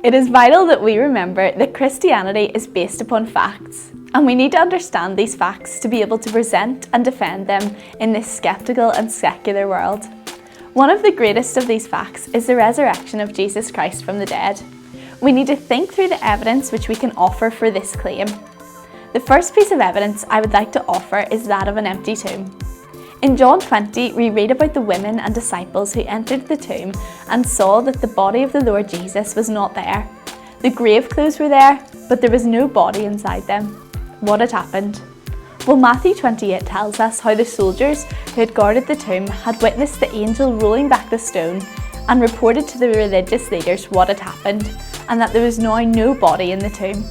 It is vital that we remember that Christianity is based upon facts, and we need to understand these facts to be able to present and defend them in this sceptical and secular world. One of the greatest of these facts is the resurrection of Jesus Christ from the dead. We need to think through the evidence which we can offer for this claim. The first piece of evidence I would like to offer is that of an empty tomb. In John 20, we read about the women and disciples who entered the tomb and saw that the body of the Lord Jesus was not there. The grave clothes were there, but there was no body inside them. What had happened? Well, Matthew 28 tells us how the soldiers who had guarded the tomb had witnessed the angel rolling back the stone and reported to the religious leaders what had happened and that there was now no body in the tomb.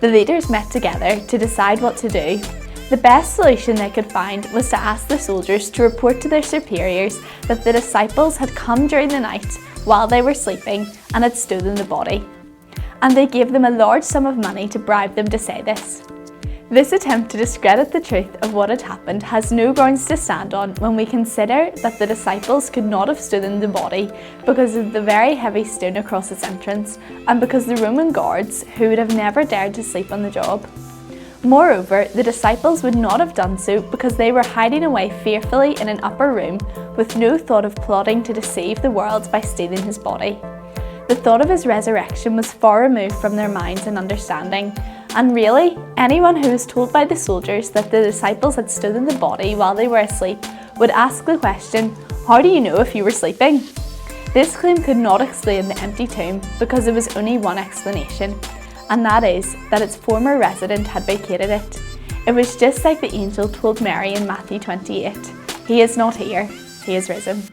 The leaders met together to decide what to do. The best solution they could find was to ask the soldiers to report to their superiors that the disciples had come during the night while they were sleeping and had stolen the body. And they gave them a large sum of money to bribe them to say this. This attempt to discredit the truth of what had happened has no grounds to stand on when we consider that the disciples could not have stolen the body because of the very heavy stone across its entrance and because the Roman guards who would have never dared to sleep on the job. Moreover, the disciples would not have done so because they were hiding away fearfully in an upper room with no thought of plotting to deceive the world by stealing his body. The thought of his resurrection was far removed from their minds and understanding, and really, anyone who was told by the soldiers that the disciples had stolen the body while they were asleep would ask the question, "How do you know if you were sleeping?" This claim could not explain the empty tomb because there was only one explanation, and that is that its former resident had vacated it. It was just like the angel told Mary in Matthew 28, "He is not here, he is risen."